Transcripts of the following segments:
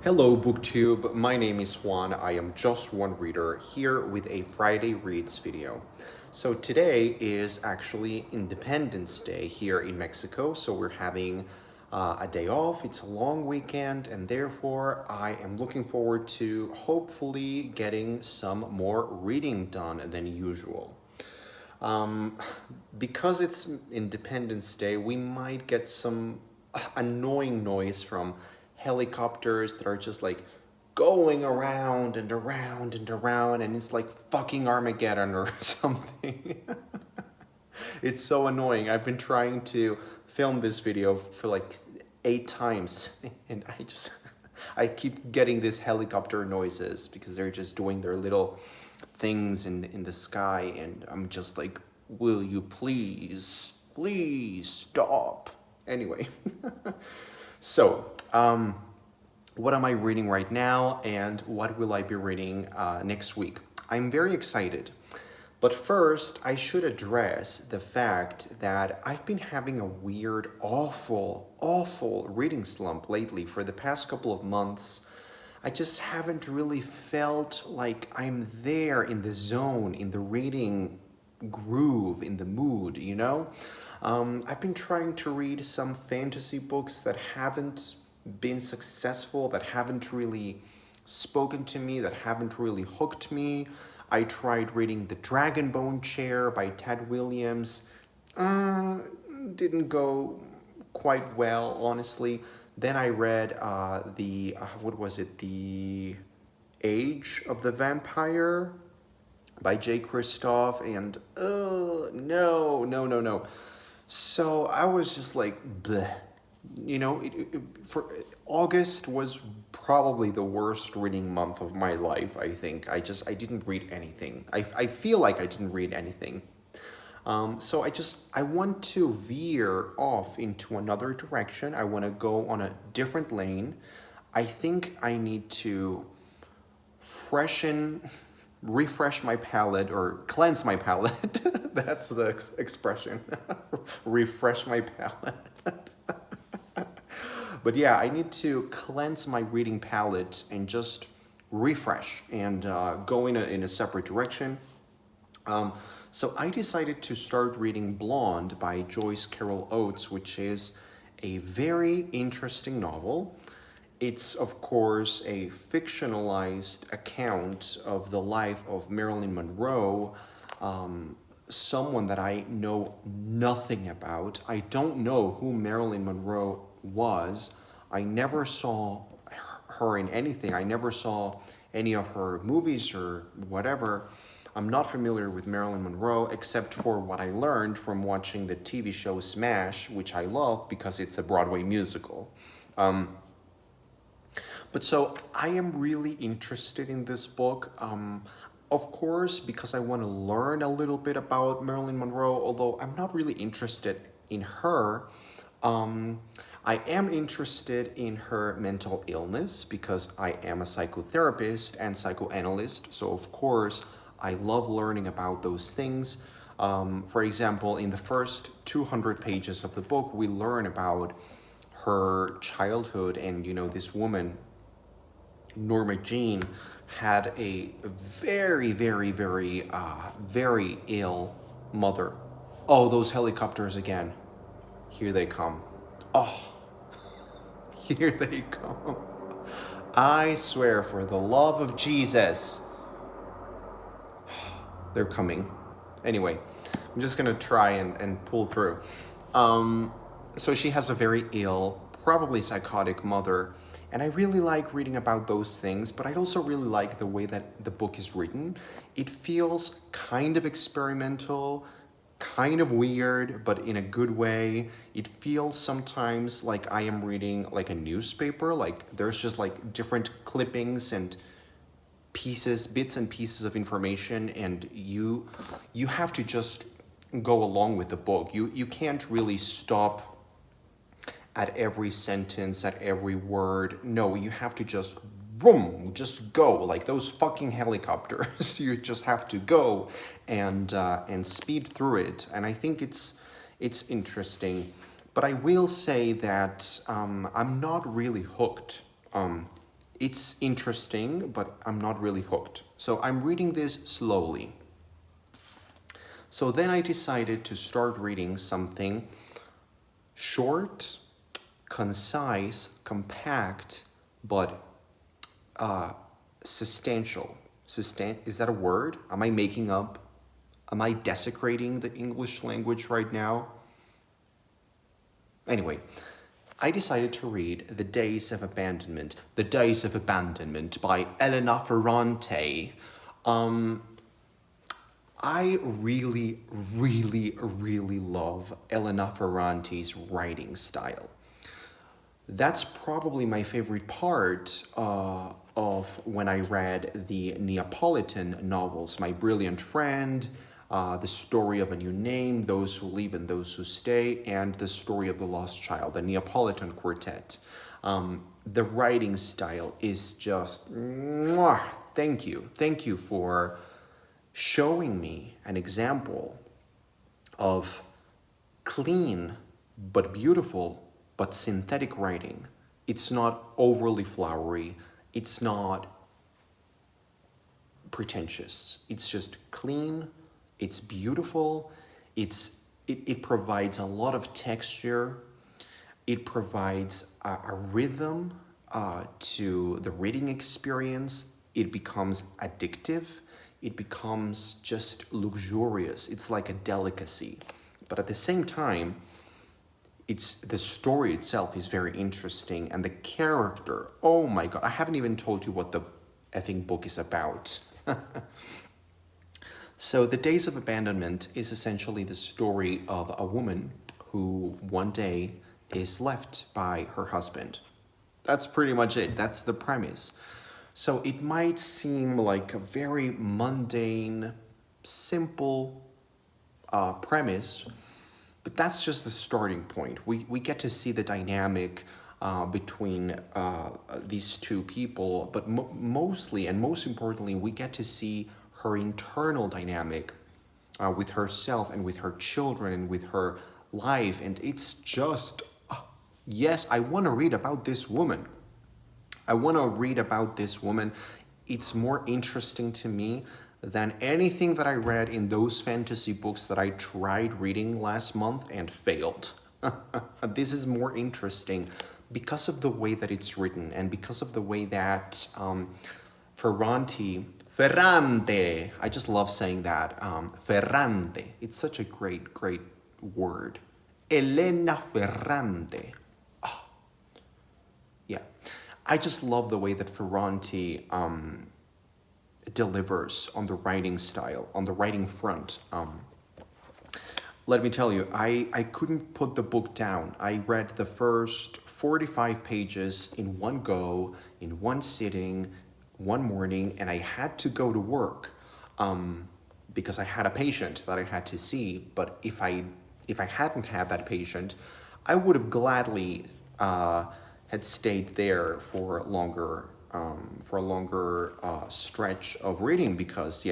Hello, BookTube. My name is Juan. I am just one reader here with a Friday Reads video. So today is actually Independence Day here in Mexico. So we're having a day off. It's a long weekend, and therefore I am looking forward to hopefully getting some more reading done than usual. Um, because it's Independence Day, we might get some annoying noise from helicopters that are just like going around and around and around, and it's like fucking Armageddon or something. It's so annoying. I've been trying to film this video for like 8 times, and I keep getting these helicopter noises because they're just doing their little things in the sky, and I'm just like, will you please stop? Anyway, so what am I reading right now, and what will I be reading next week? I'm very excited. But first, I should address the fact that I've been having a weird, awful reading slump lately for the past couple of months. I just haven't really felt like I'm there in the zone, in the reading groove, in the mood, you know? I've been trying to read some fantasy books that haven't been successful, that haven't really spoken to me, that haven't really hooked me. I tried reading The Dragonbone Chair by Ted Williams. Didn't go quite well, honestly. Then I read what was it? The Age of the Vampire by J. Kristoff, and no. So I was just like, bleh. You know, for August was probably the worst reading month of my life, I think. I didn't read anything. I feel like I didn't read anything. So I want to veer off into another direction. I want to go on a different lane. I think I need to refresh my palate, or cleanse my palate. That's the expression. Refresh my palate. But yeah, I need to cleanse my reading palette and just refresh and go in a separate direction. So I decided to start reading Blonde by Joyce Carol Oates, which is a very interesting novel. It's, of course, a fictionalized account of the life of Marilyn Monroe, someone that I know nothing about. I don't know who Marilyn Monroe was. I never saw her in anything. I never saw any of her movies or whatever. I'm not familiar with Marilyn Monroe except for what I learned from watching the TV show Smash, which I love because it's a Broadway musical. But so I am really interested in this book. Of course, because I want to learn a little bit about Marilyn Monroe, although I'm not really interested in her. I am interested in her mental illness because I am a psychotherapist and psychoanalyst. So, of course, I love learning about those things. For example, in the first 200 pages of the book, we learn about her childhood, and this woman, Norma Jean, had a very ill mother. Oh, those helicopters again. Here they come. Oh, here they come. I swear, for the love of Jesus, they're coming. Anyway, I'm just gonna try and pull through. So she has a very ill, probably psychotic mother, and I really like reading about those things, but I also really like the way that the book is written. It feels kind of experimental, kind of weird, but in a good way. It feels sometimes like I am reading like a newspaper, like there's just like different clippings and bits and pieces of information, and you have to just go along with the book. You can't really stop at every sentence, at every word. No, you have to just boom, just go like those fucking helicopters. You just have to go and speed through it, and I think it's interesting. But I will say that I'm not really hooked it's interesting, but I'm not really hooked. So I'm reading this slowly. So then I decided to start reading something short, concise, compact, but substantial. Is that a word? Am I making up? Am I desecrating the English language right now? Anyway, I decided to read The Days of Abandonment. The Days of Abandonment by Elena Ferrante. I really, really, really love Elena Ferrante's writing style. That's probably my favorite part of when I read the Neapolitan novels, My Brilliant Friend, The Story of a New Name, Those Who Leave and Those Who Stay, and The Story of the Lost Child, the Neapolitan Quartet. The writing style is just, mwah, thank you. Thank you for showing me an example of clean but beautiful but synthetic writing. It's not overly flowery. It's not pretentious. It's just clean. It's beautiful. It provides a lot of texture. It provides a rhythm to the reading experience. It becomes addictive. It becomes just luxurious. It's like a delicacy. But at the same time, the story itself is very interesting, and the character, oh my god, I haven't even told you what the effing book is about. So The Days of Abandonment is essentially the story of a woman who one day is left by her husband. That's pretty much it. That's the premise. So it might seem like a very mundane, simple premise, but that's just the starting point. We get to see the dynamic between these two people, but mostly and most importantly, we get to see her internal dynamic with herself and with her children and with her life. And it's just, yes, I want to read about this woman. I want to read about this woman. It's more interesting to me than anything that I read in those fantasy books that I tried reading last month and failed. This is more interesting because of the way that it's written and because of the way that Ferrante, I just love saying that, Ferrante, it's such a great, great word. Elena Ferrante. Oh, yeah. I just love the way that Ferrante delivers on the writing style, on the writing front. Let me tell you, I couldn't put the book down. I read the first 45 pages in one go, in one sitting, one morning, and I had to go to work because I had a patient that I had to see. But if I hadn't had that patient, I would have gladly had stayed there for a longer stretch of reading, because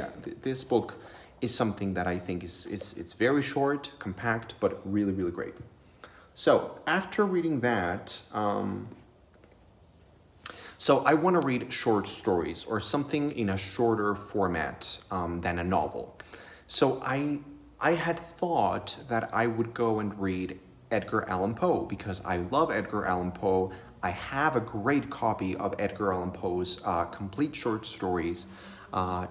this book is something that I think it's very short, compact, but really, really great. So after reading that, so I want to read short stories or something in a shorter format than a novel. So I had thought that I would go and read Edgar Allan Poe because I love Edgar Allan Poe. I have a great copy of Edgar Allan Poe's complete short stories,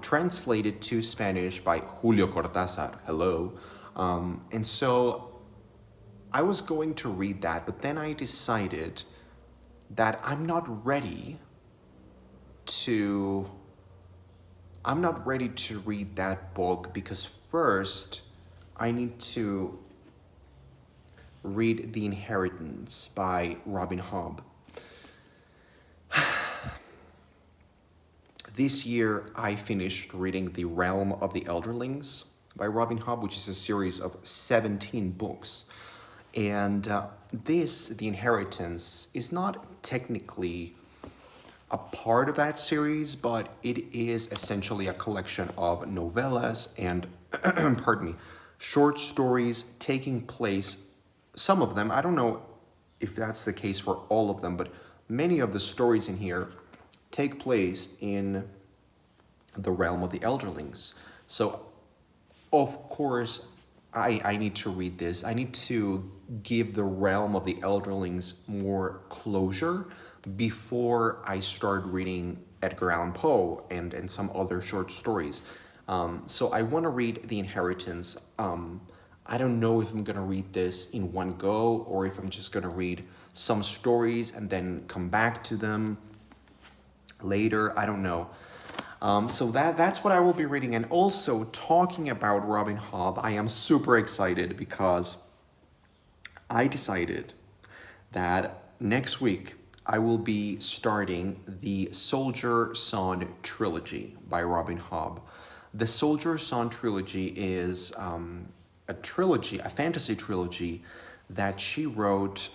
translated to Spanish by Julio Cortázar. Hello. And so I was going to read that, but then I decided that I'm not ready to read that book because first I need to read The Inheritance by Robin Hobb. This year, I finished reading The Realm of the Elderlings by Robin Hobb, which is a series of 17 books. And The Inheritance, is not technically a part of that series, but it is essentially a collection of novellas and, short stories taking place, some of them, I don't know if that's the case for all of them, but many of the stories in here take place in the realm of the elderlings. So, of course, I need to read this. I need to give the realm of the elderlings more closure before I start reading Edgar Allan Poe and some other short stories. So I want to read The Inheritance. I don't know if I'm going to read this in one go or if I'm just going to read some stories and then come back to them later. I don't know. So that's what I will be reading. And also talking about Robin Hobb, I am super excited because I decided that next week I will be starting the Soldier Son trilogy by Robin Hobb. The Soldier Son trilogy is a trilogy, a fantasy trilogy that she wrote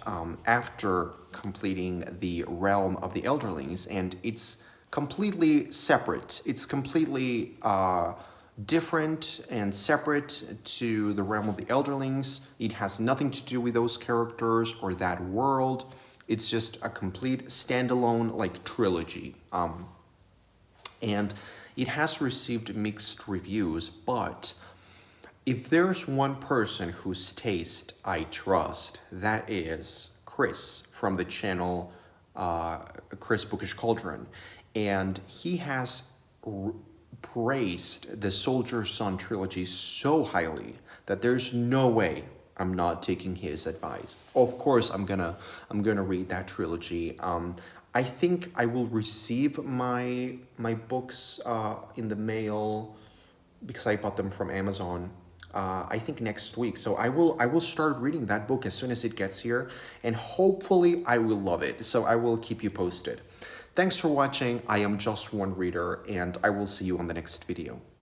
after completing the Realm of the Elderlings, and it's completely separate. It's completely different and separate to the Realm of the Elderlings. It has nothing to do with those characters or that world. It's just a complete standalone like trilogy. And it has received mixed reviews, but if there's one person whose taste I trust, that is Chris from the channel Chris Bookish Cauldron. And he has praised the Soldier Son trilogy so highly that there's no way I'm not taking his advice. Of course, I'm gonna read that trilogy. I think I will receive my books in the mail because I bought them from Amazon. I think next week. So I will start reading that book as soon as it gets here, and hopefully I will love it. So I will keep you posted. Thanks for watching. I am Just One Reader, and I will see you on the next video.